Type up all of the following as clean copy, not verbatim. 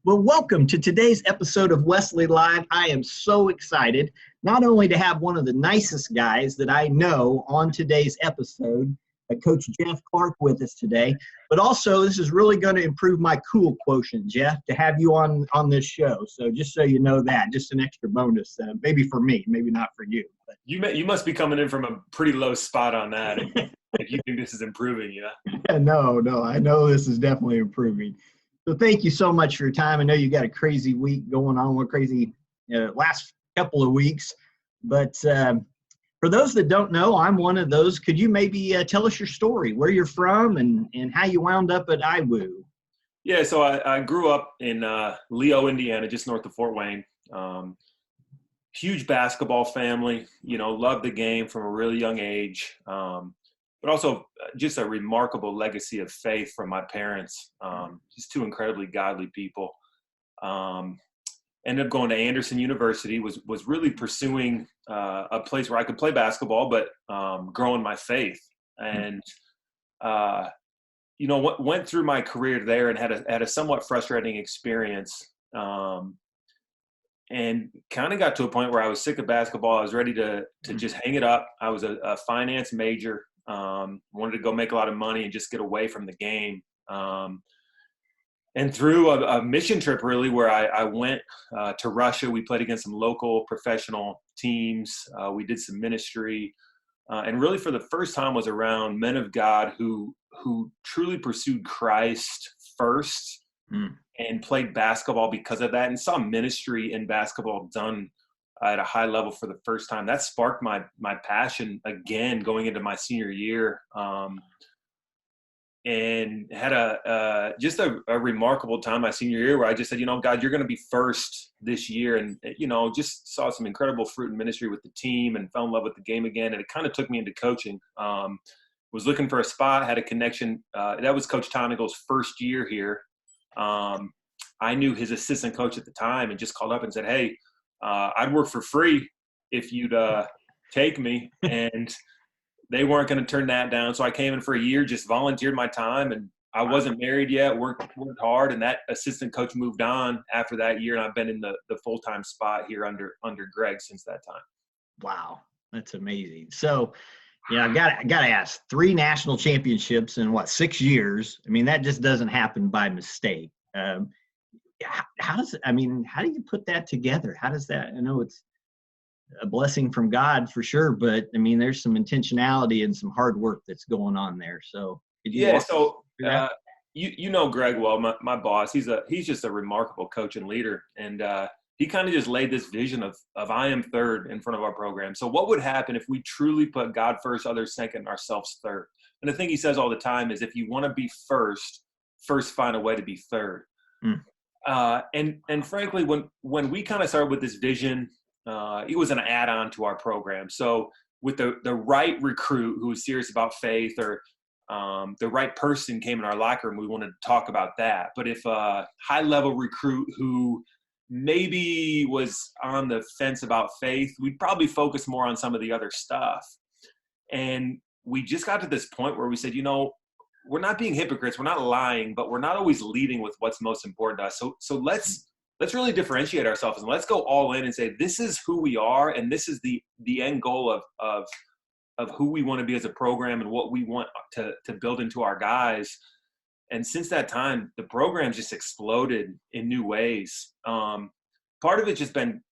Well, welcome to today's episode of Wesley Live. I am so excited not only to have one of the nicest guys that I know on today's episode, Coach Jeff Clark, with us today, but also this is really going to improve my cool quotient, Jeff, to have you on this show. So just so you know that, just an extra bonus, maybe for me, maybe not for you. But. You must be coming in from a pretty low spot on that if you think this is improving, Yeah, no, I know this is definitely improving. So thank you so much for your time. I know you got a crazy week going on, one crazy last couple of weeks. But for those that don't know, I'm one of those. Could you maybe tell us your story, where you're from and how you wound up at IWU? Yeah, so I grew up in Leo, Indiana, just north of Fort Wayne. Huge basketball family, loved the game from a really young age. But also just a remarkable legacy of faith from my parents, just two incredibly godly people. Ended up going to Anderson University, was really pursuing a place where I could play basketball, but growing my faith. And, went through my career there and had a somewhat frustrating experience. And kind of got to a point where I was sick of basketball. I was ready to just hang it up. I was a finance major. Wanted to go make a lot of money and just get away from the game. And through a mission trip, really, where I went to Russia, we played against some local professional teams. We did some ministry. And really for the first time was around men of God who truly pursued Christ first and played basketball because of that, and saw ministry in basketball done at a high level for the first time. That sparked my passion again going into my senior year, and had just a remarkable time my senior year where I just said, God, you're going to be first this year. And, just saw some incredible fruit in ministry with the team and fell in love with the game again. And it kind of took me into coaching. Was looking for a spot, had a connection. That was Coach Tonigal's first year here. I knew his assistant coach at the time and just called up and said, hey, I'd work for free if you'd take me. And they weren't going to turn that down. So I came in for a year, just volunteered my time, and I wasn't married yet, worked hard. And that assistant coach moved on after that year. And I've been in the full-time spot here under Greg since that time. Wow. That's amazing. So, I got to ask, 3 national championships in 6 years? I mean, that just doesn't happen by mistake. How do you put that together? How does that, I know it's a blessing from God for sure, but I mean, there's some intentionality and some hard work that's going on there. So, Greg well, my boss, he's just a remarkable coach and leader. And, he kind of just laid this vision of I am third in front of our program. So what would happen if we truly put God first, others second, ourselves third? And the thing he says all the time is, if you want to be first find a way to be third. And frankly, when we kind of started with this vision, it was an add-on to our program. So with the right recruit who was serious about faith, or the right person came in our locker room, we wanted to talk about that. But if a high-level recruit who maybe was on the fence about faith, we'd probably focus more on some of the other stuff. And we just got to this point where we said, we're not being hypocrites, we're not lying, but we're not always leading with what's most important to us. So let's really differentiate ourselves, and let's go all in and say, this is who we are, and this is the end goal of who we want to be as a program and what we want to build into our guys. And since that time, the program just exploded in new ways. Part of it's just been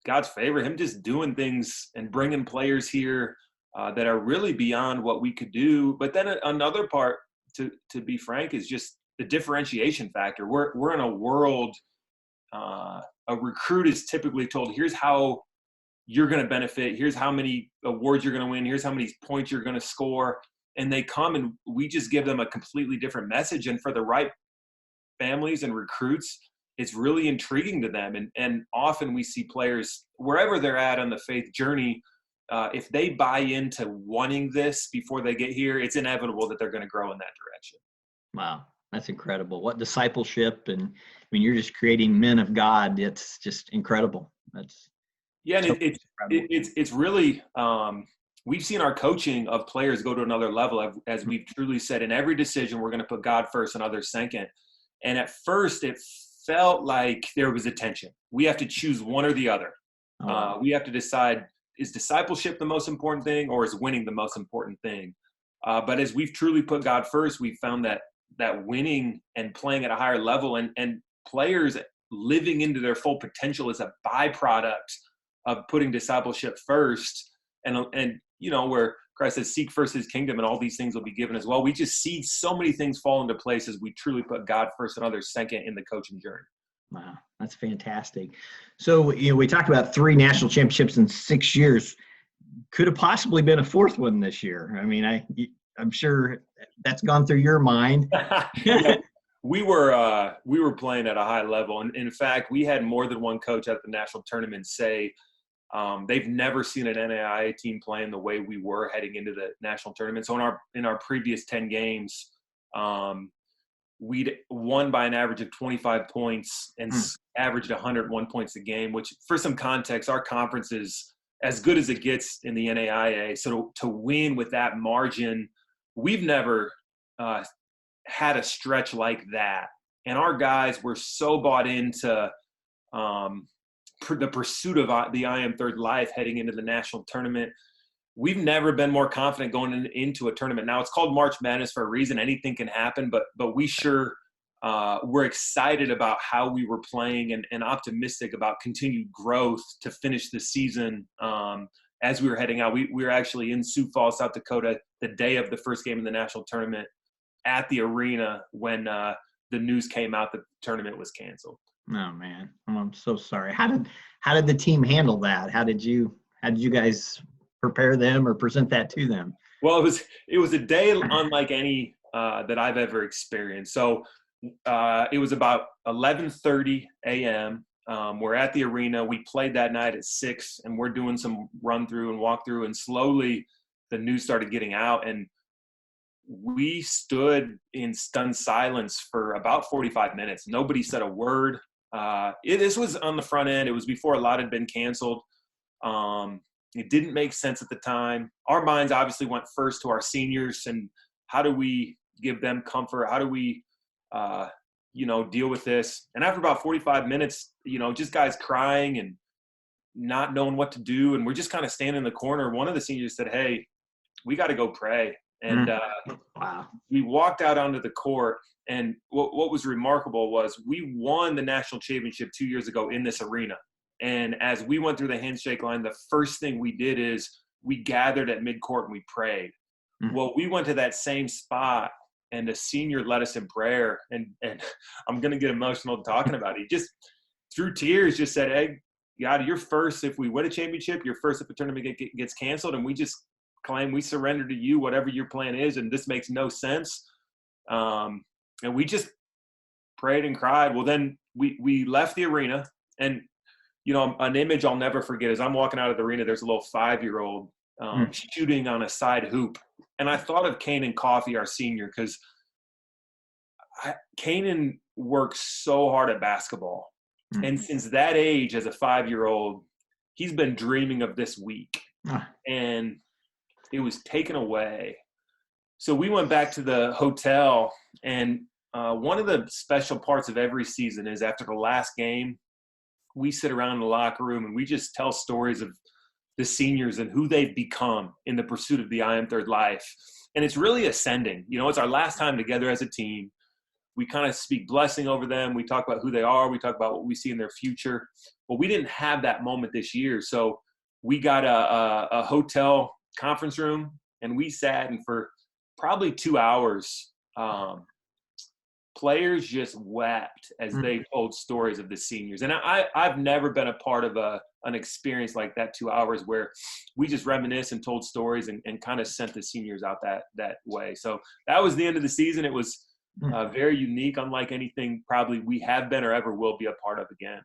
God's favor, him just doing things and bringing players here that are really beyond what we could do. But then another part, to be frank, is just the differentiation factor. We're in a world, a recruit is typically told, here's how you're going to benefit, here's how many awards you're going to win, here's how many points you're going to score. And they come and we just give them a completely different message. And for the right families and recruits, it's really intriguing to them. And often we see players, wherever they're at on the faith journey, if they buy into wanting this before they get here, it's inevitable that they're going to grow in that direction. Wow, that's incredible. What discipleship. And I mean, you're just creating men of God. It's just incredible. That's and it's really we've seen our coaching of players go to another level, as we've truly said, in every decision we're going to put God first and others second. And at first it felt like there was a tension. We have to choose one or the other. We have to decide, is discipleship the most important thing, or is winning the most important thing? But as we've truly put God first, we've found that winning and playing at a higher level and players living into their full potential is a byproduct of putting discipleship first. And where Christ says, seek first his kingdom and all these things will be given as well. We just see so many things fall into place as we truly put God first and others second in the coaching journey. Wow, that's fantastic. So, we talked about 3 national championships in 6 years. Could have possibly been a 4th one this year. I mean, I'm sure that's gone through your mind. Yeah, we were playing at a high level. And in fact, we had more than one coach at the national tournament say they've never seen an NAIA team playing the way we were heading into the national tournament. So in our previous 10 games, we'd won by an average of 25 points and averaged 101 points a game, which for some context, our conference is as good as it gets in the NAIA. So to win with that margin, we've never had a stretch like that. And our guys were so bought into the pursuit of the I Am Third life heading into the national tournament. We've never been more confident going into a tournament. Now, it's called March Madness for a reason. Anything can happen, but we sure we're excited about how we were playing and optimistic about continued growth to finish the season. As we were heading out, we were actually in Sioux Falls, South Dakota, the day of the first game in the national tournament at the arena when the news came out that the tournament was canceled. Oh man, I'm so sorry. How did the team handle that? How did you guys prepare them or present that to them? Well, it was a day unlike any that I've ever experienced. So it was about 11:30 a.m. We're at the arena. We played that night at 6, and we're doing some run through and walk through, and slowly the news started getting out, and we stood in stunned silence for about 45 minutes. Nobody said a word. This was on the front end. It was before a lot had been canceled. It didn't make sense at the time. Our minds obviously went first to our seniors and how do we give them comfort? How do we, deal with this? And after about 45 minutes, just guys crying and not knowing what to do. And we're just kind of standing in the corner. One of the seniors said, "Hey, we got to go pray." And wow. We walked out onto the court. And what was remarkable was we won the national championship 2 years ago in this arena. And as we went through the handshake line, the first thing we did is we gathered at midcourt and we prayed. Well, we went to that same spot and the senior led us in prayer. And I'm going to get emotional talking about it. He just, through tears, just said, "Hey, God, you're first. If we win a championship, you're first if the tournament gets canceled. And we just claim we surrender to you, whatever your plan is. And this makes no sense." And we just prayed and cried. Well, then we left the arena, and an image I'll never forget is I'm walking out of the arena. There's a little 5-year-old shooting on a side hoop, and I thought of Kanan Coffey, our senior, because Kanan works so hard at basketball, and since that age, as a 5-year-old, he's been dreaming of this week, and it was taken away. So we went back to the hotel, and one of the special parts of every season is after the last game, we sit around in the locker room and we just tell stories of the seniors and who they've become in the pursuit of the I Am Third life. And it's really ascending. It's our last time together as a team. We kind of speak blessing over them. We talk about who they are. We talk about what we see in their future. But we didn't have that moment this year. So we got a hotel conference room, and we sat, and for probably 2 hours, players just wept as they told stories of the seniors. And I've never been a part of an experience like that, 2 hours, where we just reminisced and told stories and kind of sent the seniors out that way. So that was the end of the season. It was very unique, unlike anything probably we have been or ever will be a part of again.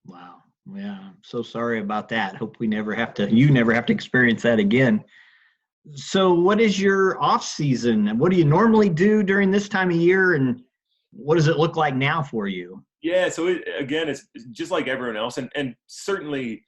Wow. Yeah. I'm so sorry about that. Hope you never have to experience that again. So what is your off season, and what do you normally do during this time of year, and what does it look like now for you? Yeah, so it's just like everyone else, and certainly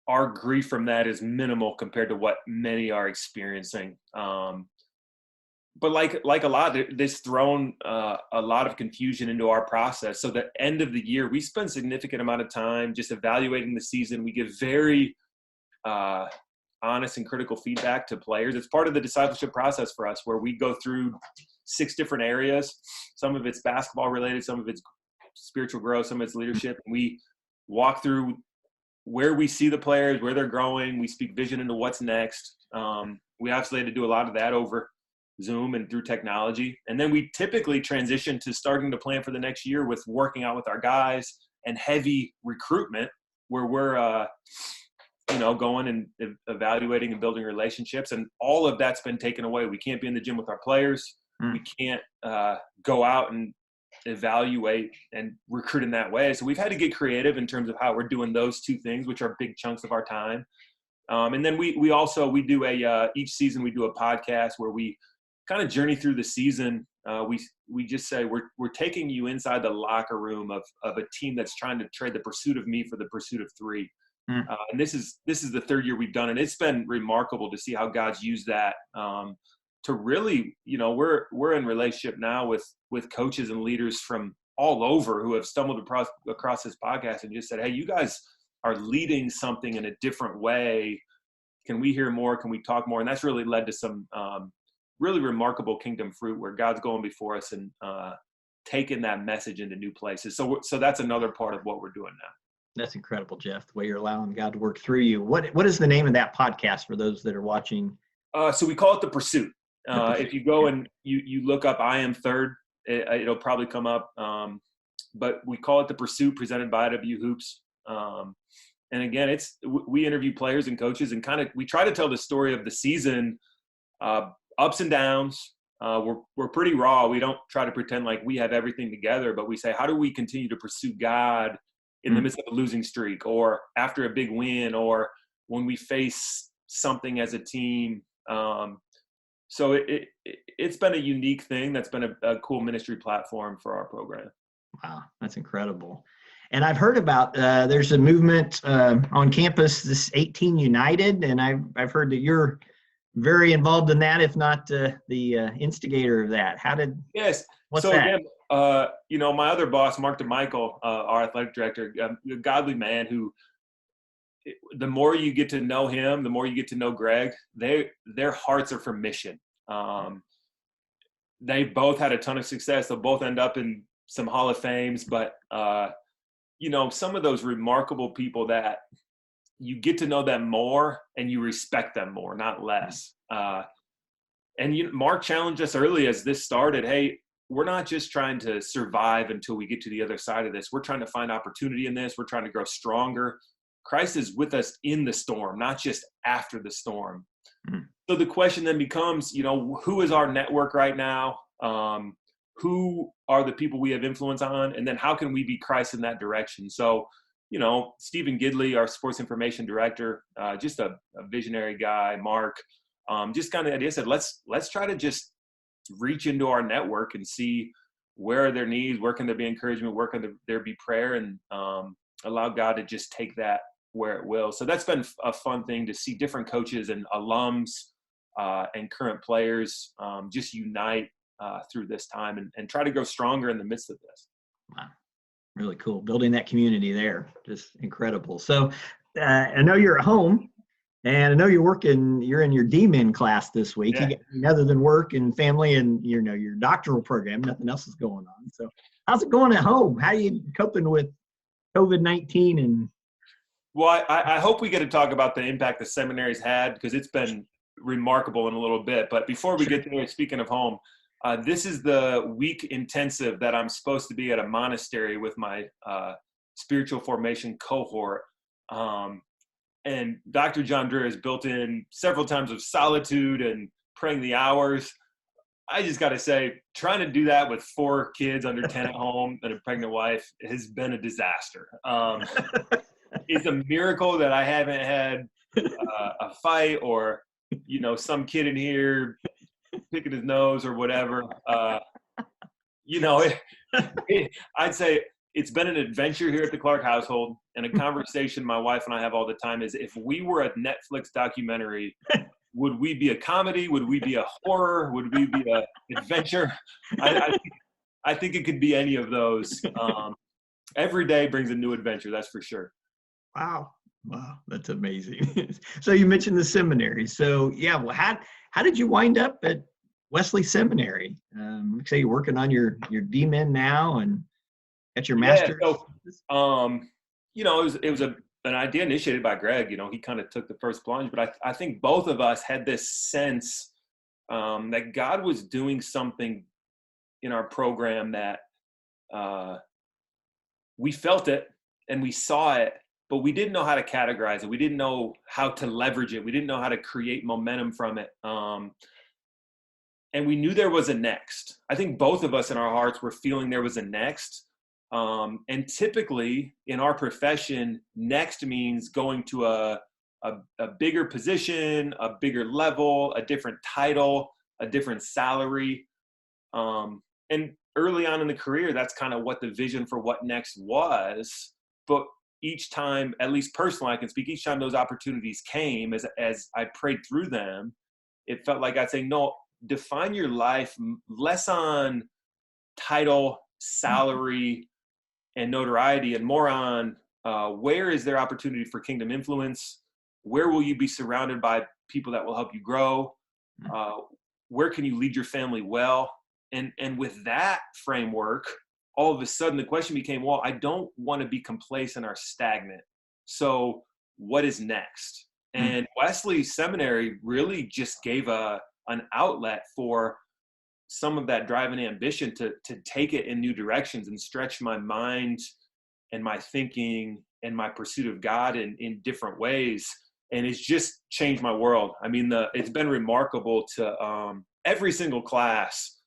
our grief from that is minimal compared to what many are experiencing. but like a lot, this thrown a lot of confusion into our process. So the end of the year, we spend significant amount of time just evaluating the season. We give very honest and critical feedback to players. It's part of the discipleship process for us, where we go through 6 different areas. Some of it's basketball related, some of it's spiritual growth, some of it's leadership. And we walk through where we see the players, where they're growing. We speak vision into what's next. We obviously had to do a lot of that over Zoom and through technology. And then we typically transition to starting to plan for the next year with working out with our guys and heavy recruitment, where we're, going and evaluating and building relationships. And all of that's been taken away. We can't be in the gym with our players. We can't go out and evaluate and recruit in that way. So we've had to get creative in terms of how we're doing those 2 things, which are big chunks of our time. And then we do each season we do a podcast where we kind of journey through the season. We just say we're taking you inside the locker room of a team that's trying to trade the pursuit of me for the pursuit of 3. And this is the 3rd year we've done it. It's been remarkable to see how God's used that to really, we're in relationship now with coaches and leaders from all over who have stumbled across this podcast and just said, hey, you guys are leading something in a different way. Can we hear more? Can we talk more? And that's really led to some really remarkable kingdom fruit where God's going before us and taking that message into new places. So that's another part of what we're doing now. That's incredible, Jeff, the way you're allowing God to work through you. What is the name of that podcast for those that are watching? So we call it The Pursuit. If you go and you look up I Am Third, it'll probably come up. But we call it The Pursuit, presented by IW Hoops. And again, we interview players and coaches and we try to tell the story of the season, ups and downs. We're pretty raw. We don't try to pretend like we have everything together, but we say, how do we continue to pursue God in the midst of a losing streak, or after a big win, or when we face something as a team? So it's been a unique thing. That's been a cool ministry platform for our program. Wow, that's incredible. And I've heard about there's a movement on campus, this 18 United, and I've heard that you're very involved in that, if not the instigator of that. Yes. What's so that? Again, my other boss, Mark DeMichael, our athletic director, a godly man who, the more you get to know him, the more you get to know Greg, their hearts are for mission. They both had a ton of success. They'll both end up in some Hall of Fames, but some of those remarkable people that you get to know them more and you respect them more, not less. Mark challenged us early as this started. Hey, we're not just trying to survive until we get to the other side of this. We're trying to find opportunity in this. We're trying to grow stronger. Christ is with us in the storm, not just after the storm. So the question then becomes, who is our network right now? Who are the people we have influence on? And then how can we be Christ in that direction? So, Stephen Gidley, our sports information director, just a visionary guy, Mark, just kind of idea said, let's try to just reach into our network and see where are their needs, where can there be encouragement, where can there be prayer, and allow God to just take that where it will. So that's been a fun thing to see different coaches and alums and current players just unite through this time and try to grow stronger in the midst of this. Wow. Really cool. Building that community there. Just incredible. So I know you're at home, and I know you're in your D-Min class this week. Yeah. Other than work and family and your doctoral program, nothing else is going on. So how's it going at home? How are you coping with COVID-19? And well, I hope we get to talk about the impact the seminary's had, because it's been remarkable in a little bit. But before we get there, speaking of home, this is the week intensive that I'm supposed to be at a monastery with my spiritual formation cohort. And Dr. John Dreher has built in several times of solitude and praying the hours. I just got to say, trying to do that with 4 kids under 10 at home and a pregnant wife has been a disaster. It's a miracle that I haven't had a fight or, some kid in here picking his nose or whatever. I'd say it's been an adventure here at the Clark household, and a conversation my wife and I have all the time is, if we were a Netflix documentary, would we be a comedy? Would we be a horror? Would we be an adventure? I think it could be any of those. Every day brings a new adventure, that's for sure. Wow. Wow. That's amazing. So you mentioned the seminary. So yeah, well, how did you wind up at Wesley Seminary? Say you're working on your D-Min now and got your Yeah. master's. So, it was an idea initiated by Greg. He kind of took the first plunge, but I think both of us had this sense that God was doing something in our program that we felt it and we saw it, but we didn't know how to categorize it. We didn't know how to leverage it. We didn't know how to create momentum from it. And we knew there was a next. I think both of us in our hearts were feeling there was a next. And typically in our profession, next means going to a bigger position, a bigger level, a different title, a different salary. And early on in the career, that's kind of what the vision for what next was. But each time, at least personally, I can speak, each time those opportunities came, as I prayed through them, it felt like I'd say, no, define your life less on title, salary, and notoriety, and more on where is there opportunity for kingdom influence? Where will you be surrounded by people that will help you grow? Where can you lead your family well? And with that framework, all of a sudden the question became, well, I don't want to be complacent or stagnant. So what is next? And Wesley Seminary really just gave an outlet for some of that drive and ambition to take it in new directions and stretch my mind and my thinking and my pursuit of God in different ways. And it's just changed my world. I mean, it's been remarkable to every single class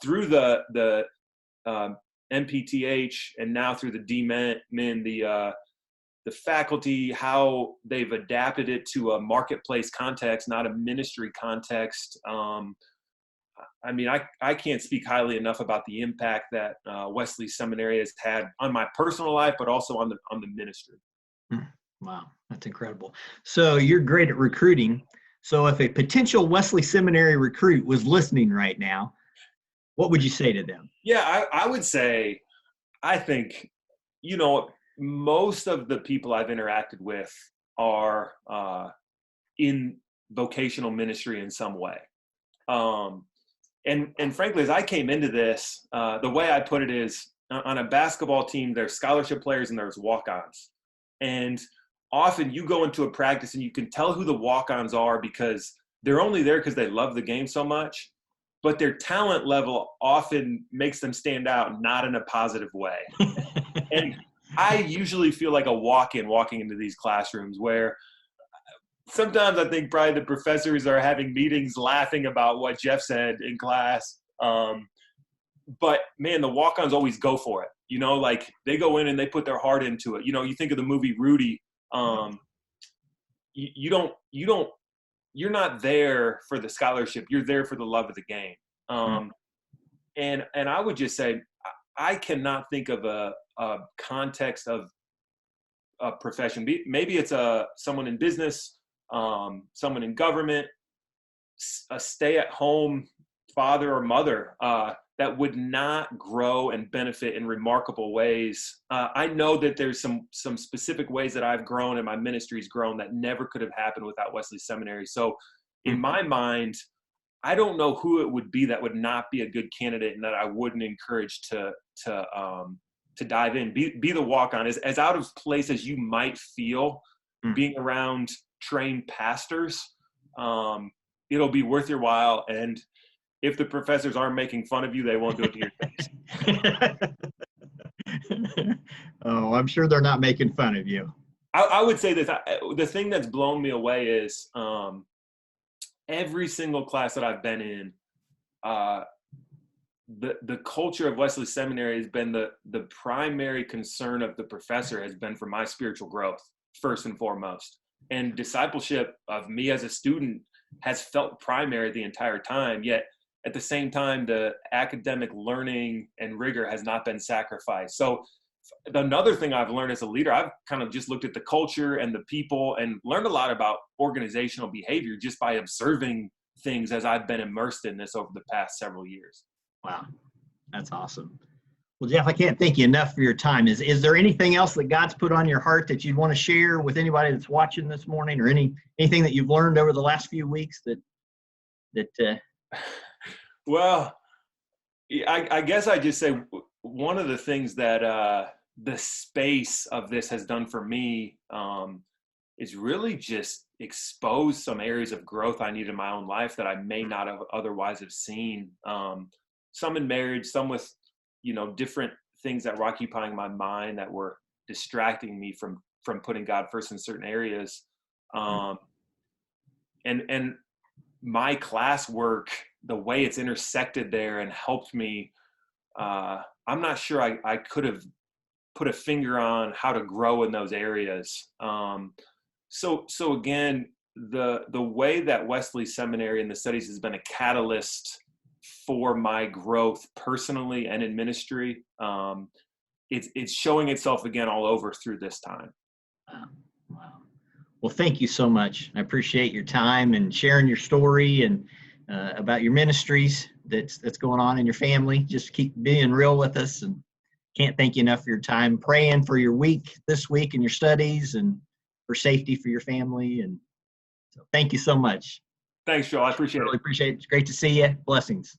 through the MPTH and now through the D-Min, the faculty, how they've adapted it to a marketplace context, not a ministry context. I mean, I can't speak highly enough about the impact that Wesley Seminary has had on my personal life, but also on the ministry. Wow, that's incredible. So you're great at recruiting. So if a potential Wesley Seminary recruit was listening right now, what would you say to them? Yeah, I would say, I think, most of the people I've interacted with are in vocational ministry in some way. And frankly, as I came into this, the way I put it is, on a basketball team, there's scholarship players and there's walk-ons. And often you go into a practice and you can tell who the walk-ons are because they're only there because they love the game so much, but their talent level often makes them stand out, not in a positive way. And I usually feel like a walk-in walking into these classrooms where sometimes I think probably the professors are having meetings laughing about what Jeff said in class. But man, the walk-ons always go for it. Like they go in and they put their heart into it. You think of the movie Rudy. You're not there for the scholarship. You're there for the love of the game. And I would just say, I cannot think of a context of a profession. Maybe it's someone in business, someone in government, a stay-at-home father or mother that would not grow and benefit in remarkable ways. I know that there's some specific ways that I've grown and my ministry's grown that never could have happened without Wesley Seminary. So in my mind, I don't know who it would be that would not be a good candidate and that I wouldn't encourage to dive in, be the walk-on. As out of place as you might feel being around trained pastors, it'll be worth your while. And if the professors aren't making fun of you, they won't do it to your face. Oh, I'm sure they're not making fun of you. I would say this. The thing that's blown me away is every single class that I've been in, the culture of Wesley Seminary has been the primary concern of the professor has been for my spiritual growth, first and foremost. And discipleship of me as a student has felt primary the entire time, yet at the same time, the academic learning and rigor has not been sacrificed. So another thing I've learned as a leader, I've kind of just looked at the culture and the people and learned a lot about organizational behavior just by observing things as I've been immersed in this over the past several years. Wow. That's awesome. Well, Jeff, I can't thank you enough for your time. Is there anything else that God's put on your heart that you'd want to share with anybody that's watching this morning, or anything that you've learned over the last few weeks Well, I guess I just say one of the things that the space of this has done for me is really just expose some areas of growth I need in my own life that I may not have otherwise have seen. Some in marriage, some with, different things that were occupying my mind that were distracting me from putting God first in certain areas. And my classwork, the way it's intersected there and helped me, I'm not sure I could have put a finger on how to grow in those areas. So again, the way that Wesley Seminary and the studies has been a catalyst for my growth personally and in ministry, it's showing itself again all over through this time. Wow. Well, thank you so much. I appreciate your time and sharing your story and about your ministries that's going on in your family. Just keep being real with us, and can't thank you enough for your time. Praying for your week this week and your studies and for safety for your family. And so thank you so much. Thanks, Joel. I appreciate it. Really appreciate it. It's great to see you. Blessings.